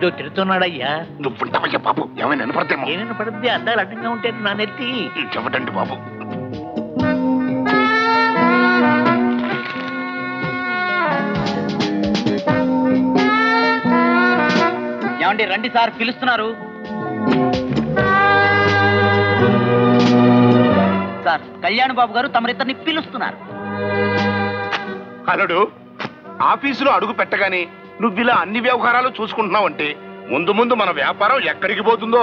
ఏదో తిడుతున్నాడయ్యా. నువ్వు ఉంటావయ్యా బాబు, ఏమైనా వినపడతామో. ఏమైనా పడితే అద్దాలు అడ్డంగా ఉంటే నా నెత్తి చెప్పటండి బాబు. ఏమండి రండి సార్ పిలుస్తున్నారు. సార్ కళ్యాణ్ బాబు గారు తమరిద్దరిని పిలుస్తున్నారు. అల్లుడు, ఆఫీసులో అడుగు పెట్టగానే నువ్వు ఇలా అన్ని వ్యవహారాలు చూసుకుంటున్నావంటే ముందు ముందు మన వ్యాపారం ఎక్కడికి పోతుందో.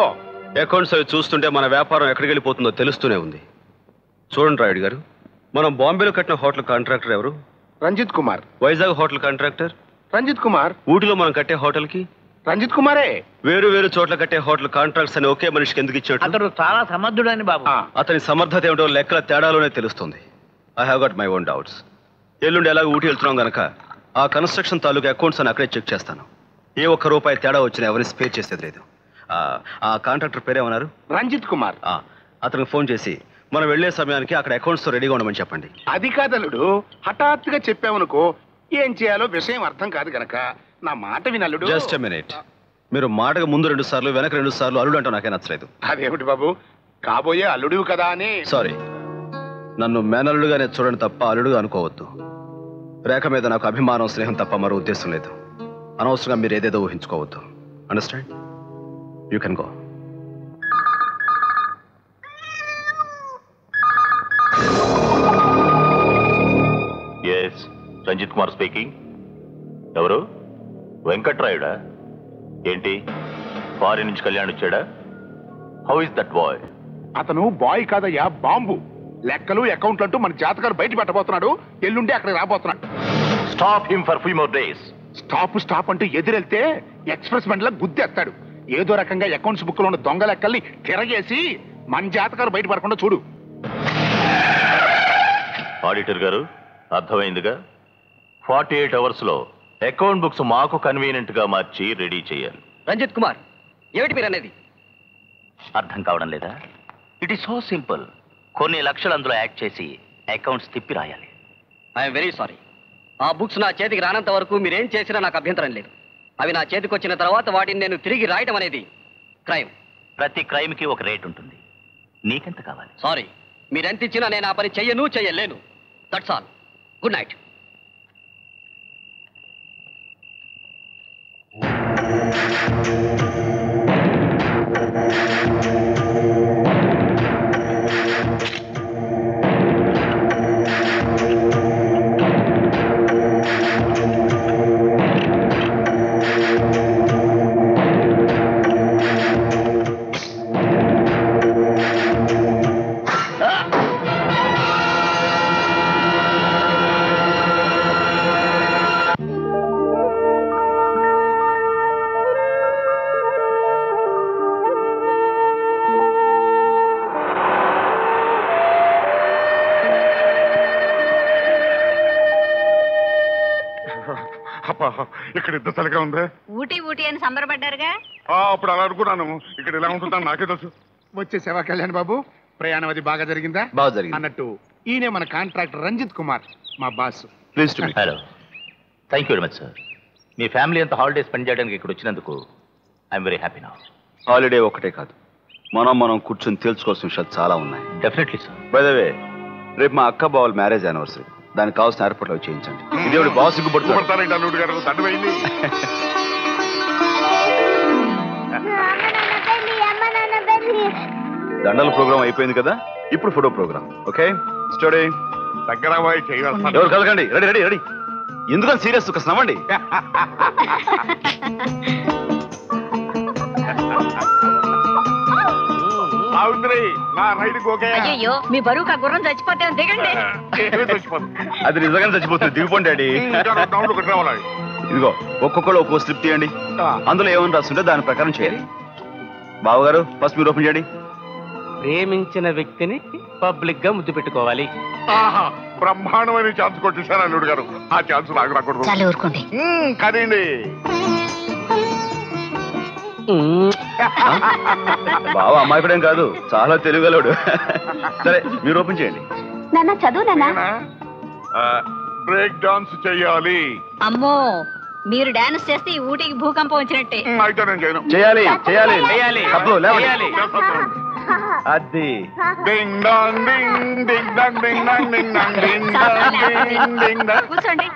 అకౌంట్స్ అవి చూస్తుంటే మన వ్యాపారం ఎక్కడికి వెళ్ళిపోతుందో తెలుస్తూనే ఉంది. చూడండి రాయుడు గారు, మనం బాంబేలో కట్టిన హోటల్ కాంట్రాక్టర్ ఎవరు? రంజిత్ కుమార్. Vizag hotel contractor Ranjit Kumar. ఊటీలో మనం కట్టే హోటల్ కి రంజిత్ కుమారే. వేరు వేరు చోట్ల కట్టే హోటల్ కాంట్రాక్ట్స్ అని ఒకే మనిషికి ఎందుకు ఇచ్చాడు? అతడు చాలా సమర్థుడని బాబు. అతని సమర్థత ఏమిటో లెక్కల తేడాలోనే తెలుస్తుంది. I have got my own doubts. ఎల్లుండి ఎలాగో ఊటీ వెళ్తున్నాం గనక ఆ కన్స్ట్రక్షన్ తాలూకు అకౌంట్స్ అని అక్కడే చెక్ చేస్తాను. ఏ ఒక్క రూపాయి తేడా వచ్చినా ఎవరిని స్పే చేసేది లేదు. ఆ కాంట్రాక్టర్ పేరేమన్నారు? రంజిత్ కుమార్. అతనికి ఫోన్ చేసి మనం వెళ్లే సమయానికి అక్కడ అకౌంట్స్ తో రెడీగా ఉండమని చెప్పండి. అది కాదల్లుడు, హఠాత్తుగా చెప్పావనుకో ఏం చేయాలో విషయం అర్థం కాదు గనక నా మాట వినల్లుడు. Just a minute. మీరు మాటకు ముందు 2 సార్లు వెనక 2 సార్లు అల్లుడు అంటూ నాకే నచ్చలేదు. అదేమిటి బాబు, కాబోయే అల్లుడివి కదా అని. సారీ, నన్ను మేనల్లుడుగానే చూడండి తప్ప అల్లుడుగా అనుకోవద్దు. రేఖ మీద నాకు అభిమానం స్నేహం తప్ప మరో ఉద్దేశం లేదు. అనవసరంగా మీరు ఏదేదో ఊహించుకోవద్దు. Understand? You can go. Yes, Ranjit Kumar speaking. ఎవరు? వెంకట్రాయుడా? ఏంటి, ఫారిన్ నుంచి కళ్యాణ్ వచ్చాడా? How is that boy? అతను బాయ్ కాదయ్యా, బాంబు. లెక్కలు అకౌంట్లు అంటూ మన జాతకాలు బయట పెట్టబోతున్నాడు. ఎల్లుండి అక్కడ రాబోతున్నాడు. Stop him for few more days. Stop అంటూ ఎదురెళ్తే ఎక్స్ప్రెస్ బండ్లా గుద్దేస్తాడు. ఏదో రకంగా అకౌంట్స్ బుక్ లో ఉన్న దొంగ లెక్కల్ని తిరగేసి మన జాతకాలు బయట పడకుండా చూడు. ఆడిటర్ గారు, అర్థమైందిగా. 48 అవర్స్ లో అకౌంట్ బుక్స్ మాకు కన్వీనియంట్ గా మార్చి రెడీ చేయాలి. రంజిత్ కుమార్, ఏమిటి మీరు అనేది? అర్థం కావడం లేదా? It is so simple. కొన్ని లక్షలు అందులో యాడ్ చేసి అకౌంట్స్ తిప్పి రాయాలి. I'm very sorry. ఆ బుక్స్ నా చేతికి రానంత వరకు మీరేం చేసినా నాకు అభ్యంతరం లేదు. అవి నా చేతికి వచ్చిన తర్వాత వాటిని నేను తిరిగి రాయడం అనేది క్రైమ్. ప్రతి క్రైమ్ కి ఒక రేట్ ఉంటుంది. నీకెంత కావాలి? సారీ, మీరెంత ఇచ్చినా నేను ఆ పని చెయ్యలేను. That's all. Good night. ఇక్కడ ఎంత చలిగా ఉందా? ఊటీ అని సంబరపడ్డారుగా. అప్పుడు అలా అనుకున్నాను. ఇక్కడ ఎలా ఉంటుందని నాకే తెలుసు. వచ్చేసావా కళ్యాణ్ బాబు? ప్రయాణం అది బాగా జరిగిందా? బాగా జరిగింది. అన్నట్టు ఈయనే మన కాంట్రాక్టర్ రంజిత్ కుమార్, మా boss. Please to meet. Hello, thank you very much sir. Me family అంతా హాలిడే స్పెండ్ చేయడానికి ఇక్కడ వచ్చినందుకు I'm very happy now. Holiday ఒకటే కాదు, మనం కూర్చొని తెలుసుకోవాల్సిన విషయాలు చాలా ఉన్నాయి. Definitely sir. By the way, రేపు మా అక్క బావల మ్యారేజ్ యానివర్సరీ. దానికి కావాల్సిన ఏర్పాట్లు చేయించండి. ఇదేవిడ బాగా సిగ్గుపడుతుంది. అల్లుడు గారు దండమైంది. దండల ప్రోగ్రామ్ అయిపోయింది కదా, ఇప్పుడు ఫోటో ప్రోగ్రామ్. ఓకే స్టడీ దగ్గర ఎవరు కలగండి. Ready ready ready. ఎందుకని సీరియస్? ఒక నవ్వండి. అయ్యో, మీ బరువుకు ఆ గుర్రం చచ్చిపోతే దిగండి. అది నిజంగానే చచ్చిపోతుంది. దిగిపోండి డాడీ. ఇదిగో ఒక్కొక్కరు ఒక్కో స్లిప్ తీయండి. అందులో ఏమని రాస్తుంటే దాని ప్రకారం చేయాలి. బావగారు ఫస్ట్ మీరు ఓపెన్ చేయండి. ప్రేమించిన వ్యక్తిని పబ్లిక్ గా ముద్దు పెట్టుకోవాలి. బ్రహ్మాండమైన ఛాన్స్ కొట్టేశారు అల్లుడు గారు. ఆ ఛాన్స్ నాకు రాకూడదు. చాలు ఊరుకోండి. కదండి బావ అమ్మాయి కూడా ఏం కాదు, చాలా తెలుగులోడు. సరే మీరు ఓపెన్ చేయండి. నాన్న చదువు నాన్న. బ్రేక్ డాన్స్ చెయ్యాలి. అమ్మో, మీరు డాన్స్ చేస్తే ఈ ఊటీకి భూకంపం వచ్చినట్టే. అయితే నేను చేయను. చేయాలి చేయాలి చేయాలి. అబ్బో, లేవండి. చేయాలి. అది డింగ్ డాంగ్ డింగ్ ding dong ding dong ding dong ding dong ding dong. కూర్చోండి.